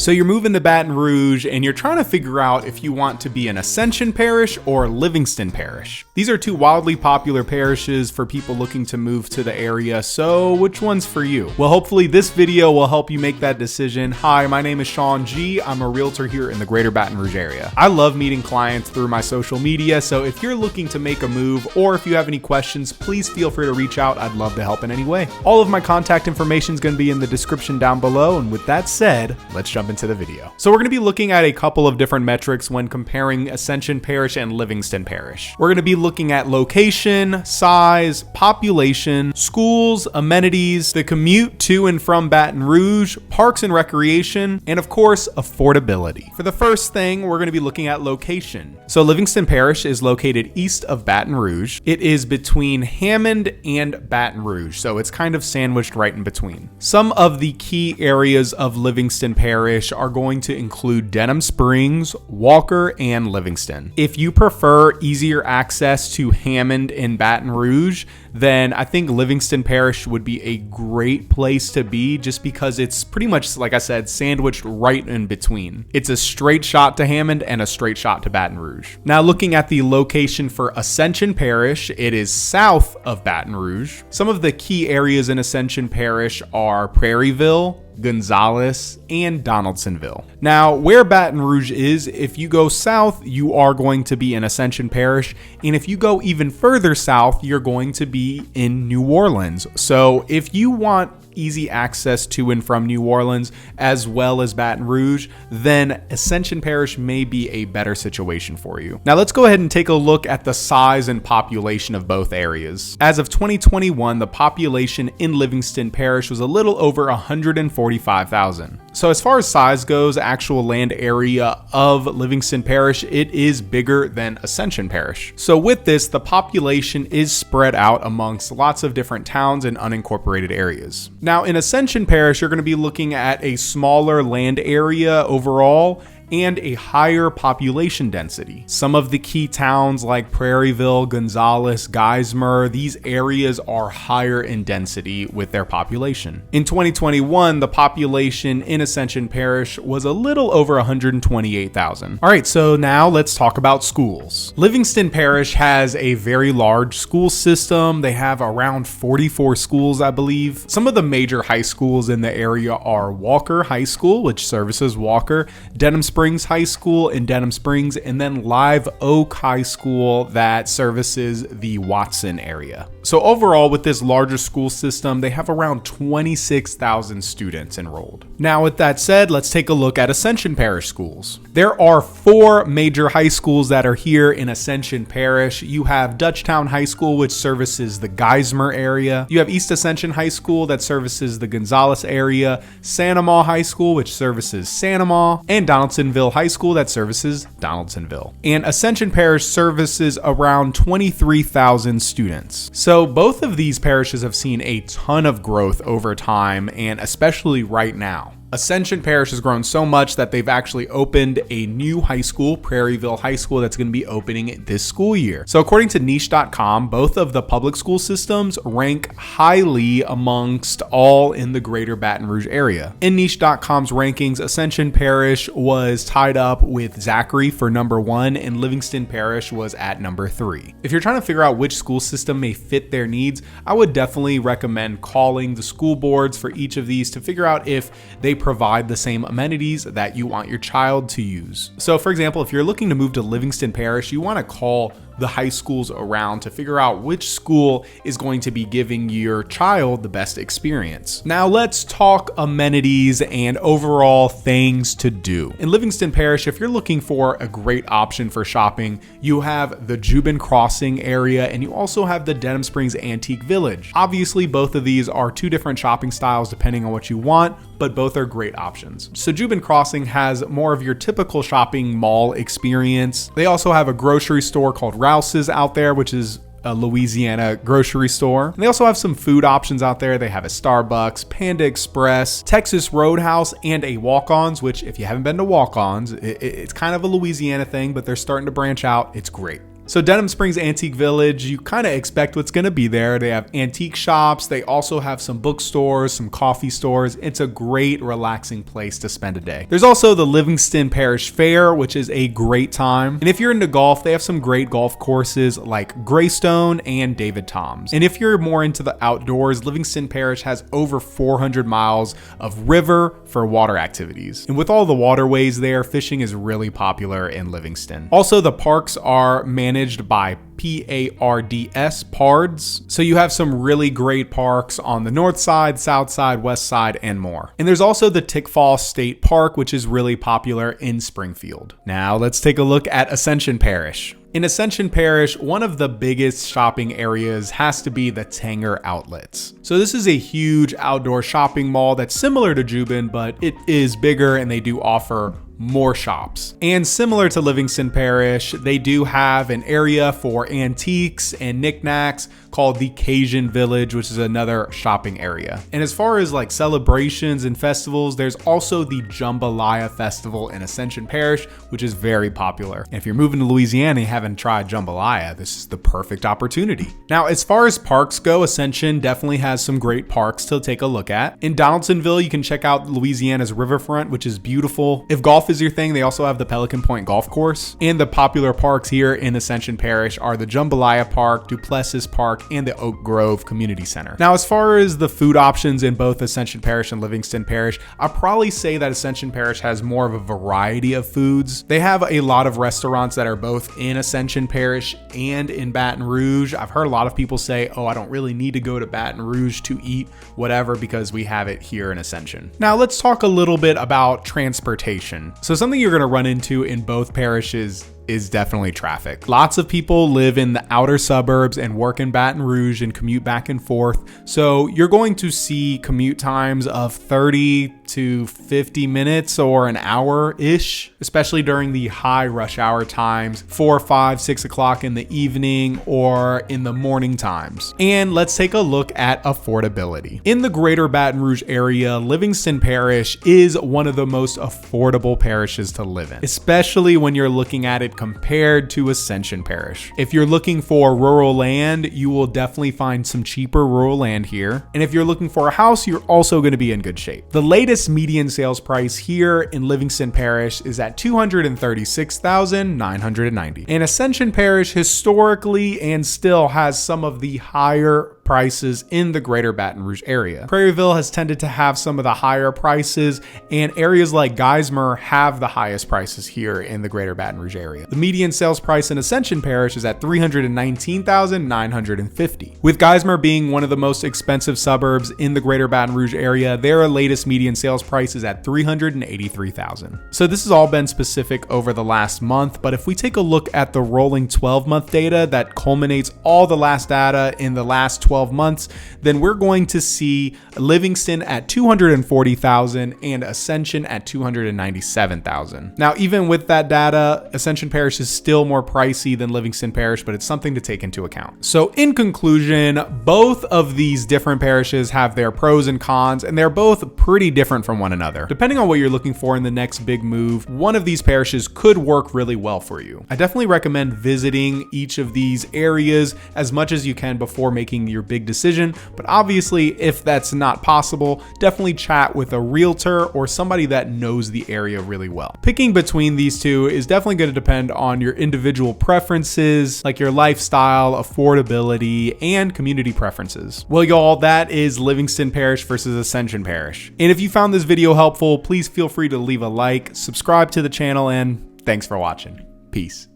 So you're moving to Baton Rouge and you're trying to figure out if you want to be an Ascension Parish or Livingston Parish. These are two wildly popular parishes for people looking to move to the area, so which one's for you? Well, hopefully this video will help you make that decision. Hi, my name is Shawn G. I'm a realtor here in the Greater Baton Rouge area. I love meeting clients through my social media, so if you're looking to make a move or if you have any questions, please feel free to reach out. I'd love to help in any way. All of my contact information is going to be in the description down below, and with that said, let's jump into the video. So we're going to be looking at a couple of different metrics when comparing Ascension Parish and Livingston Parish. We're going to be looking at location, size, population, schools, amenities, the commute to and from Baton Rouge, parks and recreation, and of course, affordability. For the first thing, we're going to be looking at location. So Livingston Parish is located east of Baton Rouge. It is between Hammond and Baton Rouge, so it's kind of sandwiched right in between. Some of the key areas of Livingston Parish are going to include Denham Springs, Walker, and Livingston. If you prefer easier access to Hammond and Baton Rouge, then I think Livingston Parish would be a great place to be just because it's pretty much, like I said, sandwiched right in between. It's a straight shot to Hammond and a straight shot to Baton Rouge. Now looking at the location for Ascension Parish, it is south of Baton Rouge. Some of the key areas in Ascension Parish are Prairieville, Gonzales, and Donaldsonville. Now, where Baton Rouge is, if you go south, you are going to be in Ascension Parish, and if you go even further south, you're going to be in New Orleans. So if you want easy access to and from New Orleans as well as Baton Rouge, then Ascension Parish may be a better situation for you. Now let's go ahead and take a look at the size and population of both areas. As of 2021, the population in Livingston Parish was a little over 145,000. So as far as size goes, actual land area of Livingston Parish, it is bigger than Ascension Parish. So with this, the population is spread out amongst lots of different towns and unincorporated areas. Now in Ascension Parish, you're going to be looking at a smaller land area overall and a higher population density. Some of the key towns like Prairieville, Gonzales, Geismar, these areas are higher in density with their population. In 2021, the population in Ascension Parish was a little over 128,000. All right, so now let's talk about schools. Livingston Parish has a very large school system. They have around 44 schools, I believe. Some of the major high schools in the area are Walker High School, which services Walker, Denham Springs High School in Denham Springs, and then Live Oak High School that services the Watson area. So overall, with this larger school system, they have around 26,000 students enrolled. Now with that said, let's take a look at Ascension Parish schools. There are 4 major high schools that are here in Ascension Parish. You have Dutchtown High School, which services the Geismar area. You have East Ascension High School that services the Gonzales area, Sanamaw High School, which services Sanamaw, and Donaldsonville High School that services Donaldsonville. And Ascension Parish services around 23,000 students. So both of these parishes have seen a ton of growth over time, and especially right now. Ascension Parish has grown so much that they've actually opened a new high school, Prairieville High School, that's going to be opening this school year. So according to niche.com, both of the public school systems rank highly amongst all in the Greater Baton Rouge area. In niche.com's rankings, Ascension Parish was tied up with Zachary for number 1 and Livingston Parish was at number 3. If you're trying to figure out which school system may fit their needs, I would definitely recommend calling the school boards for each of these to figure out if they provide the same amenities that you want your child to use. So for example, if you're looking to move to Livingston Parish, you want to call the high schools around to figure out which school is going to be giving your child the best experience. Now let's talk amenities and overall things to do. In Livingston Parish, if you're looking for a great option for shopping, you have the Jubin Crossing area and you also have the Denham Springs Antique Village. Obviously, both of these are 2 different shopping styles depending on what you want, but both are great options. So Jubin Crossing has more of your typical shopping mall experience. They also have a grocery store called Rouse's out there, which is a Louisiana grocery store. And they also have some food options out there. They have a Starbucks, Panda Express, Texas Roadhouse, and a Walk-Ons, which if you haven't been to Walk-Ons, it's kind of a Louisiana thing, but they're starting to branch out. It's great. So Denham Springs Antique Village, you kind of expect what's going to be there. They have antique shops. They also have some bookstores, some coffee stores. It's a great, relaxing place to spend a day. There's also the Livingston Parish Fair, which is a great time. And if you're into golf, they have some great golf courses like Greystone and David Toms. And if you're more into the outdoors, Livingston Parish has over 400 miles of river for water activities. And with all the waterways there, fishing is really popular in Livingston. Also, the parks are managed by PARDS, so you have some really great parks on the north side, south side, west side, and more. And there's also the Tickfall State Park, which is really popular in Springfield. Now let's take a look at Ascension Parish. In Ascension Parish, one of the biggest shopping areas has to be the Tanger Outlets. So this is a huge outdoor shopping mall that's similar to Jubin, but it is bigger and they do offer more shops. And similar to Livingston Parish, they do have an area for antiques and knickknacks called the Cajun Village, which is another shopping area. And as far as like celebrations and festivals, there's also the Jambalaya Festival in Ascension Parish, which is very popular. And if you're moving to Louisiana and you haven't tried jambalaya, this is the perfect opportunity. Now, as far as parks go, Ascension definitely has some great parks to take a look at. In Donaldsonville, you can check out Louisiana's riverfront, which is beautiful. If golf is your thing, they also have the Pelican Point Golf Course. And the popular parks here in Ascension Parish are the Jambalaya Park, Duplessis Park, and the Oak Grove Community Center. Now, as far as the food options in both Ascension Parish and Livingston Parish, I'll probably say that Ascension Parish has more of a variety of foods. They have a lot of restaurants that are both in Ascension Parish and in Baton Rouge. I've heard a lot of people say, oh, I don't really need to go to Baton Rouge to eat whatever because we have it here in Ascension. Now, let's talk a little bit about transportation. So something you're going to run into in both parishes is definitely traffic. Lots of people live in the outer suburbs and work in Baton Rouge and commute back and forth. So you're going to see commute times of 30 to 50 minutes or an hour-ish, especially during the high rush hour times, 4, 5, 6 o'clock in the evening or in the morning times. And let's take a look at affordability. In the Greater Baton Rouge area, Livingston Parish is one of the most affordable parishes to live in, especially when you're looking at it compared to Ascension Parish. If you're looking for rural land, you will definitely find some cheaper rural land here. And if you're looking for a house, you're also going to be in good shape. The latest median sales price here in Livingston Parish is at $236,990. And Ascension Parish historically and still has some of the higher prices in the Greater Baton Rouge area. Prairieville has tended to have some of the higher prices, and areas like Geismar have the highest prices here in the Greater Baton Rouge area. The median sales price in Ascension Parish is at $319,950. With Geismar being one of the most expensive suburbs in the Greater Baton Rouge area, their latest median sales price is at $383,000. So this has all been specific over the last month, but if we take a look at the rolling 12-month data that culminates all the last data in the last 12 months, then we're going to see Livingston at $240,000 and Ascension at $297,000. Now, even with that data, Ascension Parish is still more pricey than Livingston Parish, but it's something to take into account. So in conclusion, both of these different parishes have their pros and cons, and they're both pretty different from one another. Depending on what you're looking for in the next big move, one of these parishes could work really well for you. I definitely recommend visiting each of these areas as much as you can before making your big decision, but obviously if that's not possible, definitely chat with a realtor or somebody that knows the area really well. Picking between these two is definitely going to depend on your individual preferences, like your lifestyle, affordability, and community preferences. Well, y'all, that is Livingston Parish versus Ascension Parish. And if you found this video helpful, please feel free to leave a like, subscribe to the channel, and thanks for watching. Peace.